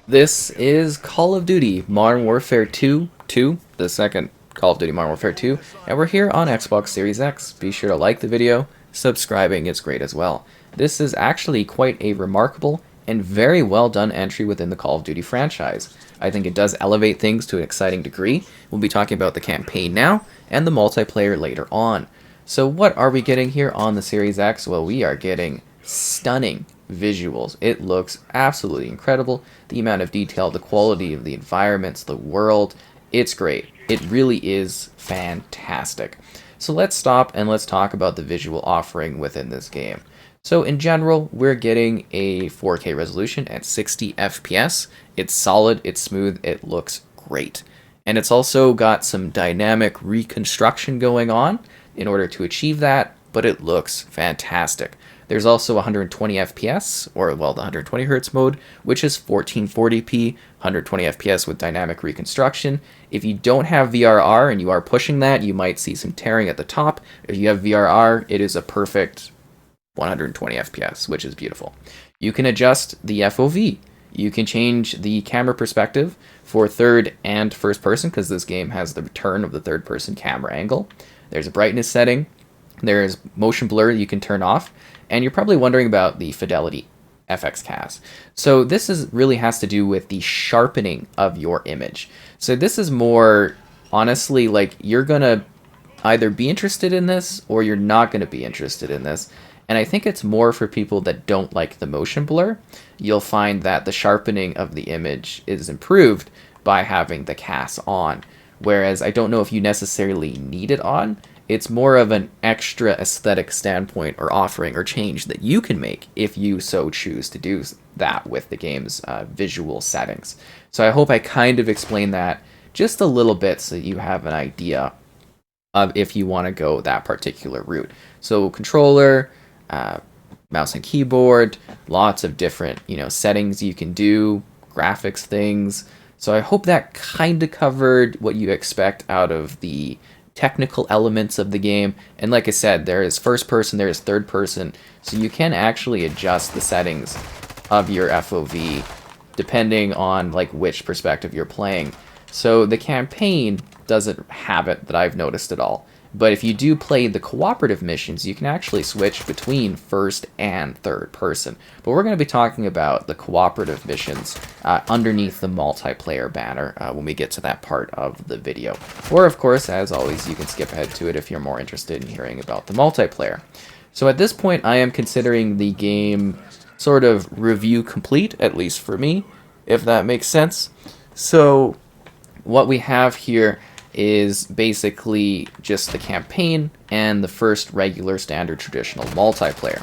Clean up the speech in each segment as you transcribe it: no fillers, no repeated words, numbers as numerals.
This is Call of Duty Modern Warfare 2, the second Call of Duty Modern Warfare 2, and we're here on Xbox Series X. Be sure to like the video, subscribing is great as well. This is actually quite a remarkable and very well done entry within the Call of Duty franchise. I think it does elevate things to an exciting degree. We'll be talking about the campaign now and the multiplayer later on. So what are we getting here on the Series X? Well, we are getting stunning visuals. It looks absolutely incredible. The amount of detail, the quality of the environments, the world, it's great. It really is fantastic. So let's stop and let's talk about the visual offering within this game. So in general, we're getting a 4K resolution at 60 FPS. It's solid, it's smooth, it looks great. And it's also got some dynamic reconstruction going on in order to achieve that, but it looks fantastic. There's also 120 FPS, or well, the 120 Hz mode, which is 1440p, 120 FPS with dynamic reconstruction. If you don't have VRR and you are pushing that, you might see some tearing at the top. If you have VRR, it is a perfect 120 FPS, which is beautiful. You can adjust the FOV. You can change the camera perspective for third and first person, because this game has the return of the third person camera angle. There's a brightness setting. There's motion blur you can turn off. And you're probably wondering about the fidelity FX CAS. So this really has to do with the sharpening of your image. So this is more, honestly, like you're going to either be interested in this or you're not going to be interested in this. And I think it's more for people that don't like the motion blur. You'll find that the sharpening of the image is improved by having the CAS on. Whereas I don't know if you necessarily need it on. It's more of an extra aesthetic standpoint or offering or change that you can make if you so choose to do that with the game's visual settings. So I hope I kind of explained that just a little bit so you have an idea of if you want to go that particular route. So controller, mouse and keyboard, lots of different settings you can do, graphics things. So I hope that kind of covered what you expect out of the technical elements of the game. And like I said, there is first person, there is third person, so you can actually adjust the settings of your FOV depending on like which perspective you're playing. So the campaign doesn't have it that I've noticed at all. But if you do play the cooperative missions, you can actually switch between first and third person. But we're going to be talking about the cooperative missions underneath the multiplayer banner when we get to that part of the video. Or, of course, as always, you can skip ahead to it if you're more interested in hearing about the multiplayer. So at this point, I am considering the game sort of review complete, at least for me, if that makes sense. So what we have here is basically just the campaign and the first regular standard traditional multiplayer.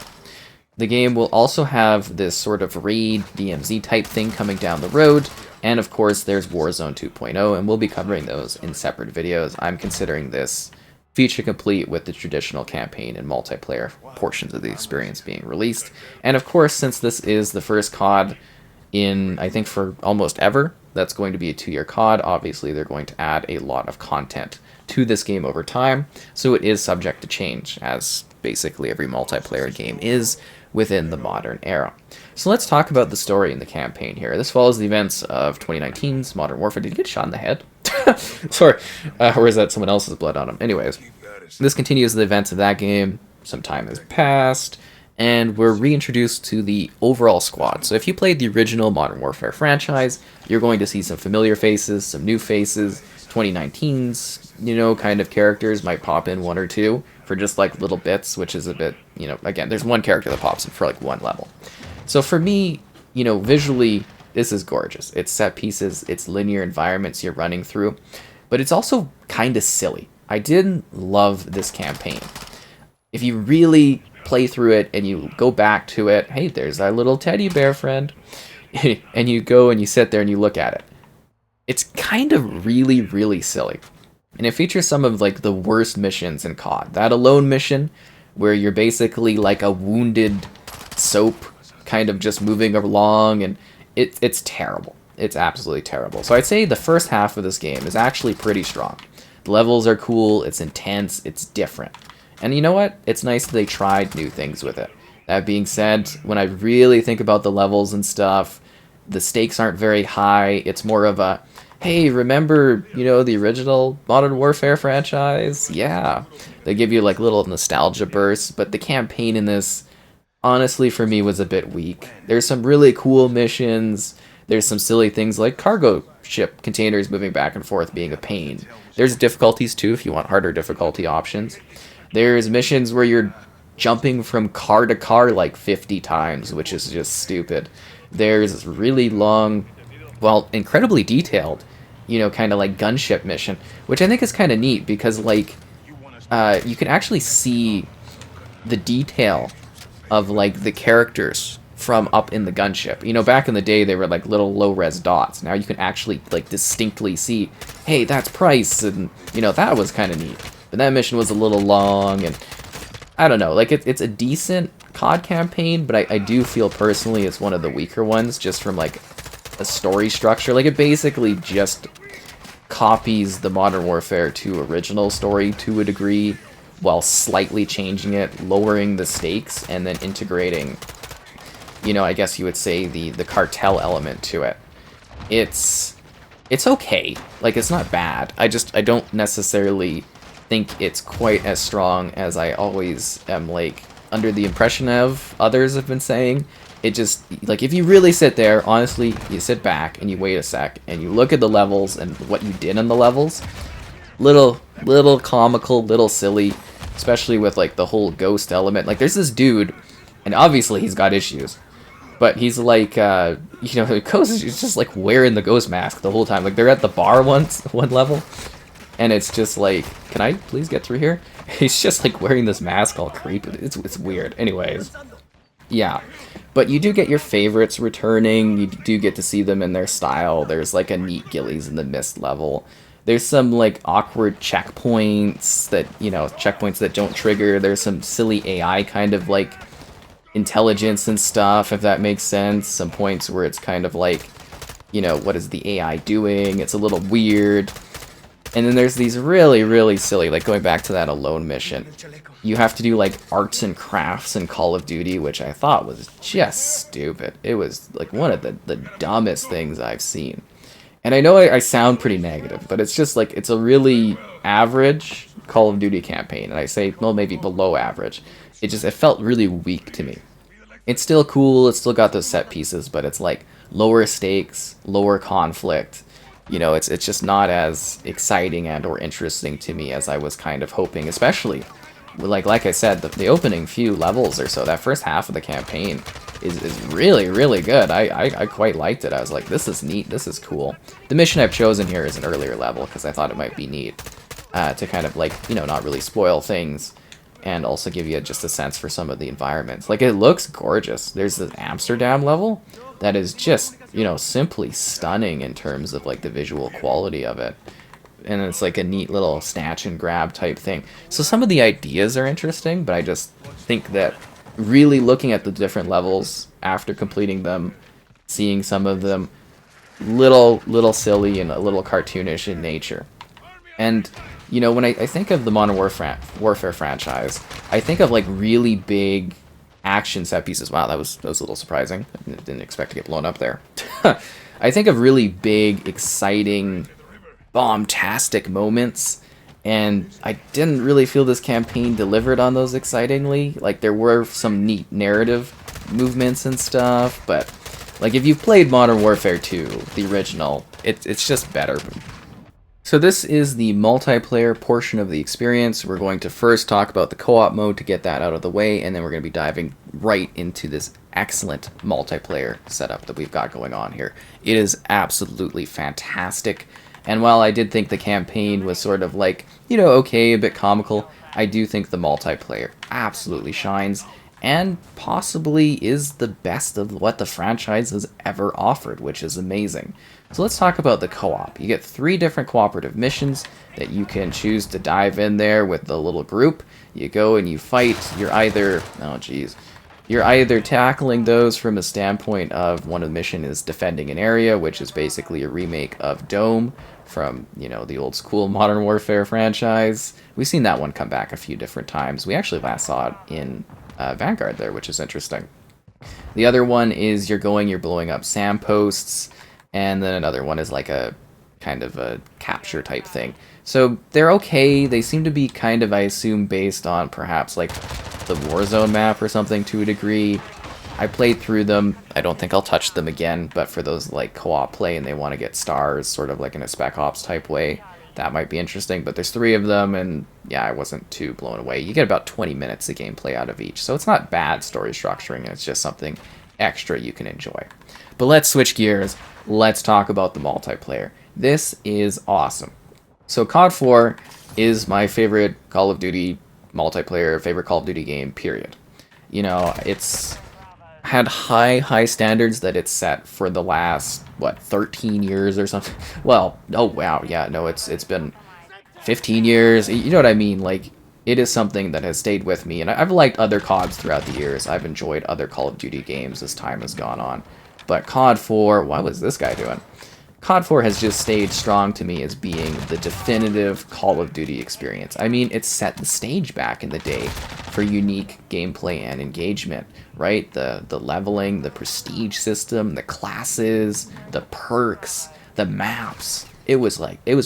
The game will also have this sort of raid DMZ type thing coming down the road, and of course there's Warzone 2.0, and we'll be covering those in separate videos. I'm considering this feature complete with the traditional campaign and multiplayer portions of the experience being released. And of course, since this is the first COD in, I think, for almost ever, that's going to be a 2-year COD. Obviously, they're going to add a lot of content to this game over time, so it is subject to change, as basically every multiplayer game is within the modern era. So let's talk about the story in the campaign here. This follows the events of 2019's Modern Warfare. Did you get shot in the head? Sorry. Or is that someone else's blood on him? Anyways, this continues the events of that game. Some time has passed, and we're reintroduced to the overall squad. So if you played the original Modern Warfare franchise, you're going to see some familiar faces, some new faces. 2019's, kind of characters might pop in one or two for just like little bits, which is a bit, again, there's one character that pops in for like one level. So for me, visually, this is gorgeous. It's set pieces, it's linear environments you're running through, but it's also kind of silly. I didn't love this campaign. If you really play through it and you go back to it, hey, there's our little teddy bear friend, and you go and you sit there and you look at it. It's kind of really, really silly. And it features some of like the worst missions in COD. That alone mission where you're basically like a wounded soap kind of just moving along, and it's terrible. It's absolutely terrible. So I'd say the first half of this game is actually pretty strong. The levels are cool, it's intense, it's different. And you know what? It's nice that they tried new things with it. That being said, when I really think about the levels and stuff, The stakes aren't very high. It's more of a, hey, remember, the original Modern Warfare franchise? Yeah. They give you like little nostalgia bursts, but the campaign in this, honestly, for me, was a bit weak. There's some really cool missions. There's some silly things like cargo ship containers moving back and forth being a pain. There's difficulties too if you want harder difficulty options. There's missions where you're jumping from car to car like 50 times, which is just stupid. There's really long, well, incredibly detailed, kind of like gunship mission, which I think is kind of neat because, like, you can actually see the detail of, like, the characters from up in the gunship. Back in the day, they were like little low-res dots. Now you can actually, like, distinctly see, hey, that's Price, and, that was kind of neat. But that mission was a little long, and I don't know, like, it's a decent COD campaign, but I do feel personally it's one of the weaker ones, just from, like, a story structure. Like, it basically just copies the Modern Warfare 2 original story to a degree, while slightly changing it, lowering the stakes, and then integrating, I guess you would say, the cartel element to it. It's okay. Like, it's not bad. I don't necessarily think it's quite as strong as I always am, like, under the impression of others have been saying. It just, like, if you really sit there, honestly, you sit back and you wait a sec and you look at the levels and what you did on the levels, little comical, little silly, especially with, like, the whole ghost element. Like, there's this dude, and obviously he's got issues, but he's like, the ghost is just, like, wearing the ghost mask the whole time. Like, they're at the bar one level, and it's just like, can I please get through here? He's just, like, wearing this mask all creepy. It's weird. Anyways, yeah. But you do get your favorites returning. You do get to see them in their style. There's, like, a neat Gillies in the Mist level. There's some, like, awkward checkpoints that don't trigger. There's some silly AI kind of, like, intelligence and stuff, if that makes sense. Some points where it's kind of like, what is the AI doing? It's a little weird. And then there's these really, really silly, like, going back to that alone mission. You have to do, like, arts and crafts in Call of Duty, which I thought was just stupid. It was, like, one of the dumbest things I've seen. And I know I sound pretty negative, but it's just, like, it's a really average Call of Duty campaign. And I say, well, maybe below average. It felt really weak to me. It's still cool, it's still got those set pieces, but it's, like, lower stakes, lower conflict. It's just not as exciting and or interesting to me as I was kind of hoping, especially, like I said, the opening few levels or so, that first half of the campaign is really, really good. I quite liked it. I was like, this is neat, this is cool. The mission I've chosen here is an earlier level, because I thought it might be neat to kind of, like, not really spoil things, and also give you just a sense for some of the environments. Like, it looks gorgeous. There's this Amsterdam level that is just, simply stunning in terms of, like, the visual quality of it. And it's like a neat little snatch and grab type thing. So some of the ideas are interesting, but I just think that really looking at the different levels after completing them, seeing some of them little silly and a little cartoonish in nature. And, when I think of the Modern Warfare franchise, I think of, like, really big action set pieces. Wow, that was a little surprising. I didn't expect to get blown up there. I think of really big, exciting, bombastic moments, and I didn't really feel this campaign delivered on those excitingly. Like, there were some neat narrative movements and stuff, but, like, if you've played Modern Warfare 2, the original, it's just better. So this is the multiplayer portion of the experience. We're going to first talk about the co-op mode to get that out of the way, and then we're going to be diving right into this excellent multiplayer setup that we've got going on here. It is absolutely fantastic, and while I did think the campaign was sort of like, okay, a bit comical, I do think the multiplayer absolutely shines, and possibly is the best of what the franchise has ever offered, which is amazing. So let's talk about the co-op. You get 3 different cooperative missions that you can choose to dive in there with the little group. You go and you fight. You're either tackling those from a standpoint of one of the mission is defending an area, which is basically a remake of Dome from, the old school Modern Warfare franchise. We've seen that one come back a few different times. We actually last saw it in Vanguard there, which is interesting. The other one is you're blowing up SAM posts, and then another one is like a kind of a capture type thing. So they're okay. They seem to be kind of, I assume, based on perhaps like the Warzone map or something to a degree. I played through them. I don't think I'll touch them again, but for those like co-op play and they want to get stars, sort of like in a Spec Ops type way, that might be interesting. But there's 3 of them, and yeah, I wasn't too blown away. You get about 20 minutes of gameplay out of each, so it's not bad story structuring. It's just something extra you can enjoy. But let's switch gears. Let's talk about the multiplayer. This is awesome. So COD 4 is my favorite Call of Duty multiplayer, favorite Call of Duty game, period. You know, it's had high standards that it's set for the last, what, 13 years or something? Well, oh wow, yeah, no, it's been 15 years, you know what I mean? Like, it is something that has stayed with me, and I've liked other CODs throughout the years. I've enjoyed other Call of Duty games as time has gone on. But COD 4, what was this guy doing? COD 4 has just stayed strong to me as being the definitive Call of Duty experience. I mean, it set the stage back in the day for unique gameplay and engagement, right? The leveling, the prestige system, the classes, the perks, the maps. It was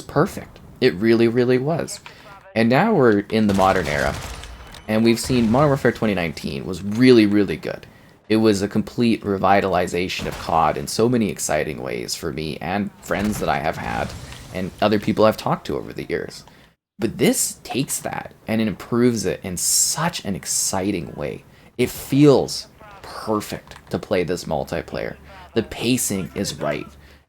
perfect. It really, really was. And now we're in the modern era, and we've seen Modern Warfare 2019 was really, really good. It was a complete revitalization of COD in so many exciting ways for me and friends that I have had and other people I've talked to over the years. But this takes that and it improves it in such an exciting way. It feels perfect to play this multiplayer. The pacing is right.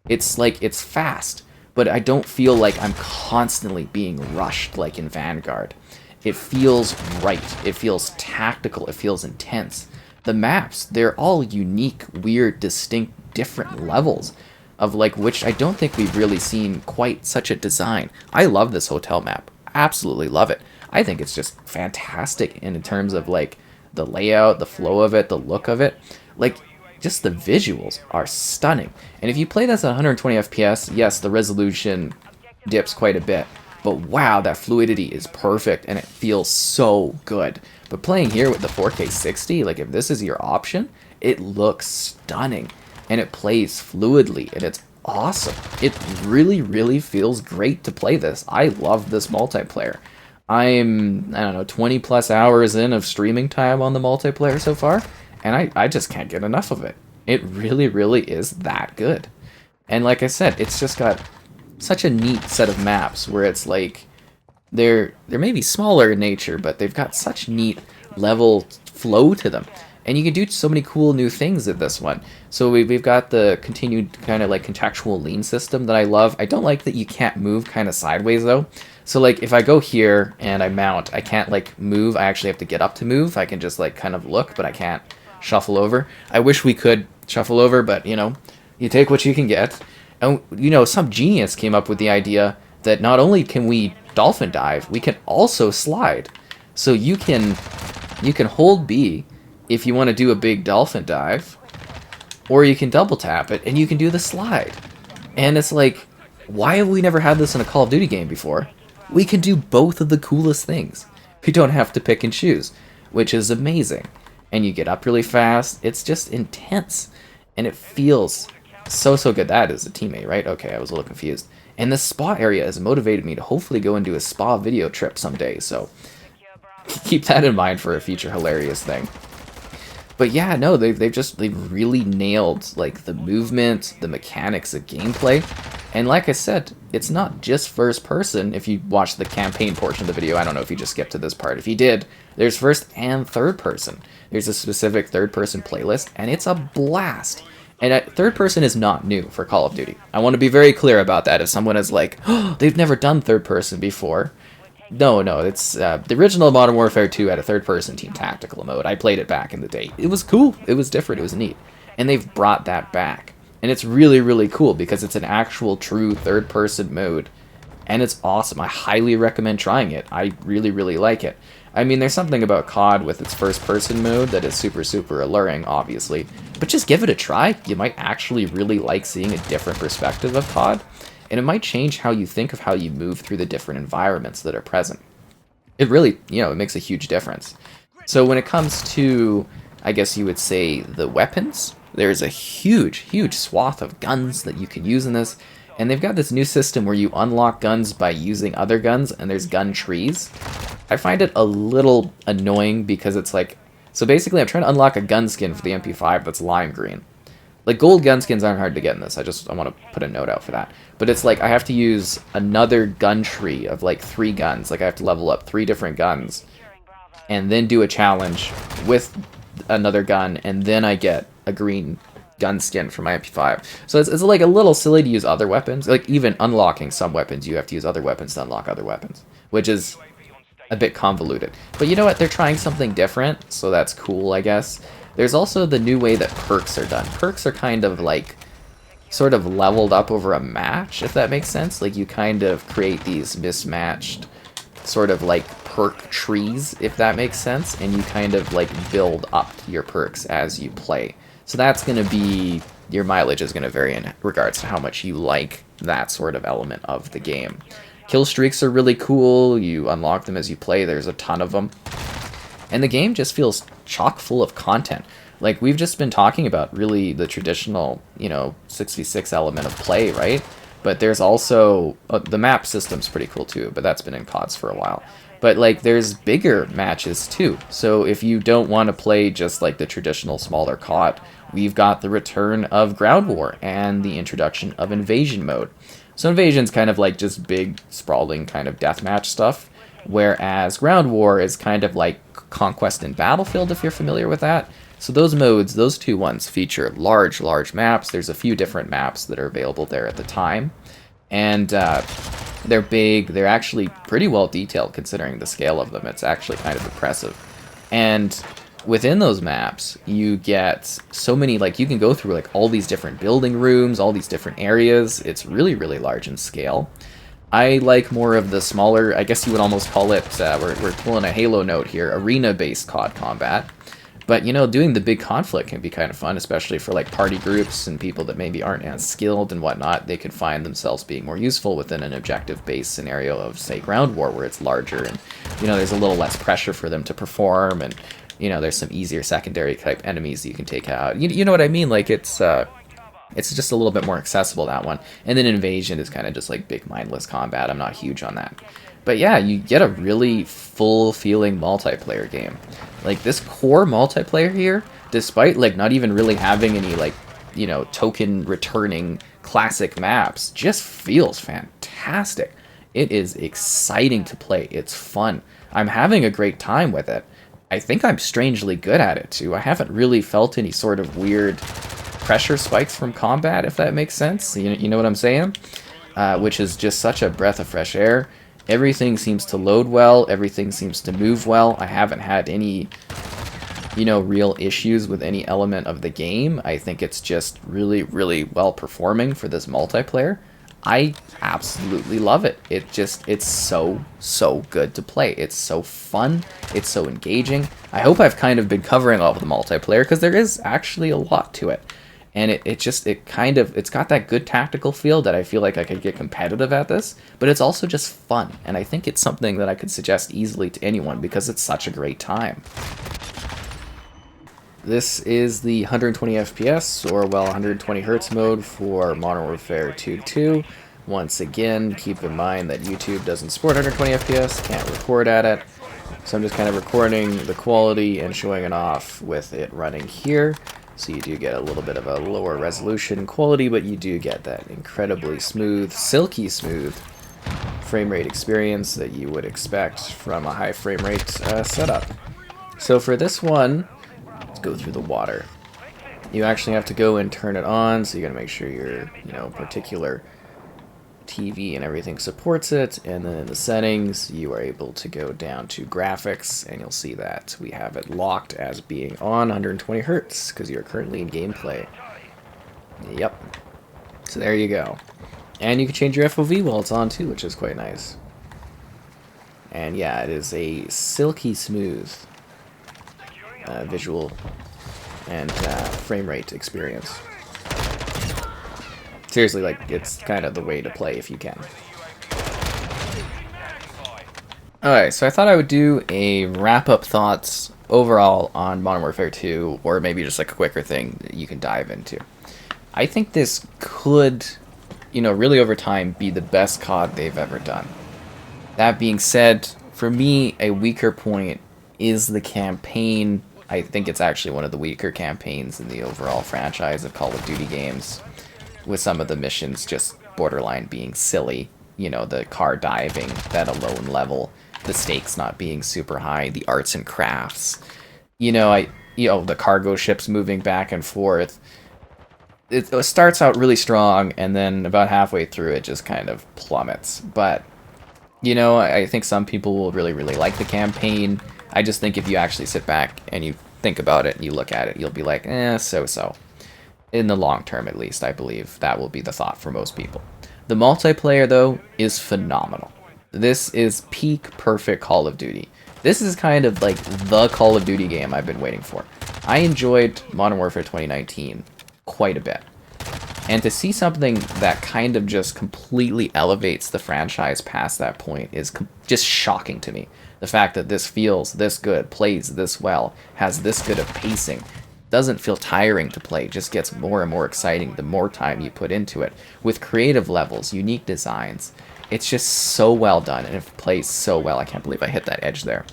It's fast, but I don't feel like I'm constantly being rushed like in Vanguard. It feels right. It feels tactical. It feels intense. The maps, they're all unique, weird, distinct, different levels of like which I don't think we've really seen quite such a design. I love this hotel map. Absolutely love it. I think it's just fantastic in terms of like the layout, the flow of it, the look of it. Like just the visuals are stunning. And if you play this at 120 FPS, yes, the resolution dips quite a bit. But wow, that fluidity is perfect and it feels so good. But playing here with the 4K 60, like if this is your option, it looks stunning and it plays fluidly and it's awesome. It really, really feels great to play this. I love this multiplayer. I'm, I don't know, 20 plus hours in of streaming time on the multiplayer so far, and I just can't get enough of it. It really, really is that good. And like I said, it's just got such a neat set of maps where it's like they're maybe smaller in nature, but they've got such neat level flow to them. And you can do so many cool new things with this one. So we've got the continued kind of like contextual lean system that I love. I don't like that you can't move kind of sideways though. So like if I go here and I mount, I can't like move. I actually have to get up to move. I can just like kind of look, but I can't shuffle over. I wish we could shuffle over, but you know, you take what you can get. And you know, some genius came up with the idea that not only can we dolphin dive, we can also slide. So you can hold B if you want to do a big dolphin dive, or you can double tap it and you can do the slide. And it's like, why have we never had this in a Call of Duty game before? We can do both of the coolest things. We don't have to pick and choose, which is amazing. And you get up really fast. It's just intense. And it feels so good. That is a teammate, right? Okay, I was a little confused. And the spa area has motivated me to hopefully go and do a spa video trip someday. So keep that in mind for a future hilarious thing. But yeah, no, they've really nailed like the movement, the mechanics of gameplay. And like I said, it's not just first person. If you watch the campaign portion of the video, I don't know if you just skipped to this part. If you did, there's first and third person. There's a specific third person playlist, and it's a blast. And third person is not new for Call of Duty. I want to be very clear about that. If someone is like, oh, they've never done third person before. No, it's the original Modern Warfare 2 had a third-person team tactical mode. I played it back in the day. It was cool. It was different. It was neat. And they've brought that back. And it's really, really cool because it's an actual true third-person mode. And it's awesome. I highly recommend trying it. I really, really like it. I mean, there's something about COD with its first-person mode that is super, super alluring, obviously. But just give it a try. You might actually really like seeing a different perspective of COD. And it might change how you think of how you move through the different environments that are present. It really, it makes a huge difference. So when it comes to I guess you would say, the weapons. There's a huge swath of guns that you can use in this, and they've got this new system where you unlock guns by using other guns, and there's gun trees. I find it a little annoying because it's like, so basically I'm trying to unlock a gun skin for the MP5 that's lime green. Like, gold gun skins aren't hard to get in this, I want to put a note out for that. But it's like, I have to use another gun tree of like 3 guns, like I have to level up 3 different guns, and then do a challenge with another gun, and then I get a green gun skin for my MP5. So it's like a little silly to use other weapons. Like, even unlocking some weapons, you have to use other weapons to unlock other weapons, which is a bit convoluted. But you know what? They're trying something different, so that's cool, I guess. There's also the new way that perks are done. Perks are kind of like sort of leveled up over a match, if that makes sense. Like, you kind of create these mismatched sort of like perk trees, if that makes sense, and you kind of like build up your perks as you play. So that's going to be, your mileage is going to vary in regards to how much you like that sort of element of the game. Kill streaks are really cool. You unlock them as you play. There's a ton of them. And the game just feels chock full of content. Like, we've just been talking about really the traditional, 6v6 element of play, right? But there's also, the map system's pretty cool too, but that's been in CODs for a while. But like, there's bigger matches too. So if you don't want to play just like the traditional smaller COD, we've got the return of Ground War and the introduction of Invasion mode. So Invasion's kind of like just big, sprawling kind of deathmatch stuff, whereas Ground War is kind of like Conquest and Battlefield, if you're familiar with that. So those modes, those 2 ones, feature large maps. There's a few different maps that are available there at the time. And they're big. They're actually pretty well detailed considering the scale of them. It's actually kind of impressive. And within those maps, you get so many, like, you can go through like all these different building rooms, all these different areas. It's really large in scale. I like more of the smaller, I guess you would almost call it, we're pulling a Halo note here, arena-based COD combat. But, doing the big conflict can be kind of fun, especially for like party groups and people that maybe aren't as skilled and whatnot. They could find themselves being more useful within an objective-based scenario of, say, Ground War, where it's larger and, there's a little less pressure for them to perform, and, there's some easier secondary type enemies that you can take out. You know what I mean? Like, it's just a little bit more accessible, that one. And then Invasion is kind of just like big mindless combat. I'm not huge on that. But yeah, you get a really full-feeling multiplayer game. Like, this core multiplayer here, despite like not even really having any like, token returning classic maps, just feels fantastic. It is exciting to play. It's fun. I'm having a great time with it. I think I'm strangely good at it too. I haven't really felt any sort of weird pressure spikes from combat, if that makes sense. You know what I'm saying? Which is just such a breath of fresh air. Everything seems to load well. Everything seems to move well. I haven't had any, real issues with any element of the game. I think it's just really well performing for this multiplayer. I absolutely love it. It's so good to play. It's so fun. It's so engaging. I hope I've kind of been covering all of the multiplayer, because there is actually a lot to it. And it's got that good tactical feel that I feel like I could get competitive at this, but it's also just fun. And I think it's something that I could suggest easily to anyone because it's such a great time. This is the 120 FPS, or 120 Hz mode for Modern Warfare 2.2. Once again, keep in mind that YouTube doesn't support 120 FPS, can't record at it. So I'm just kind of recording the quality and showing it off with it running here. So you do get a little bit of a lower resolution quality, but you do get that incredibly smooth, silky smooth frame rate experience that you would expect from a high frame rate setup. So for this one, let's go through the water. You actually have to go and turn it on, so you gotta make sure your particular TV and everything supports it, and then in the settings you are able to go down to graphics, and you'll see that we have it locked as being on 120 Hz because you're currently in gameplay. Yep. So there you go. And you can change your FOV while it's on too, which is quite nice. And yeah, it is a silky smooth visual and frame rate experience. Seriously, like, it's kind of the way to play if you can. Alright, so I thought I would do a wrap-up thoughts overall on Modern Warfare 2, or maybe just like a quicker thing that you can dive into. I think this could, really over time be the best COD they've ever done. That being said, for me, a weaker point is the campaign. I think it's actually one of the weaker campaigns in the overall franchise of Call of Duty games, with some of the missions just borderline being silly. The car diving at a lone level, the stakes not being super high, the arts and crafts. The cargo ships moving back and forth. It starts out really strong, and then about halfway through, it just kind of plummets. But I think some people will really, really like the campaign. I just think if you actually sit back and you think about it and you look at it, you'll be like, so-so. In the long term, at least, I believe that will be the thought for most people. The multiplayer, though, is phenomenal. This is peak perfect Call of Duty. This is kind of like the Call of Duty game I've been waiting for. I enjoyed Modern Warfare 2019 quite a bit. And to see something that kind of just completely elevates the franchise past that point is just shocking to me. The fact that this feels this good, plays this well, has this good of pacing, doesn't feel tiring to play, just gets more and more exciting the more time you put into it, with creative levels, unique designs. It's just so well done, and it plays so well. I can't believe I hit that edge there.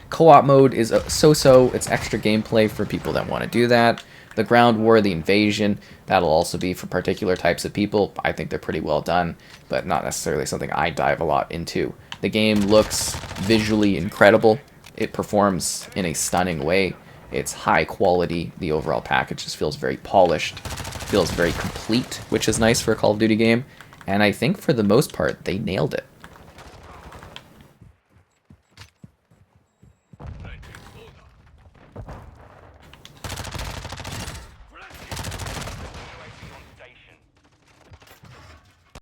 Co-op mode is so-so. It's extra gameplay for people that want to do that. The ground war, the invasion, that'll also be for particular types of people. I think they're pretty well done, but not necessarily something I dive a lot into. The game looks visually incredible. It performs in a stunning way. It's high quality. The overall package just feels very polished, feels very complete, which is nice for a Call of Duty game. And I think for the most part, they nailed it.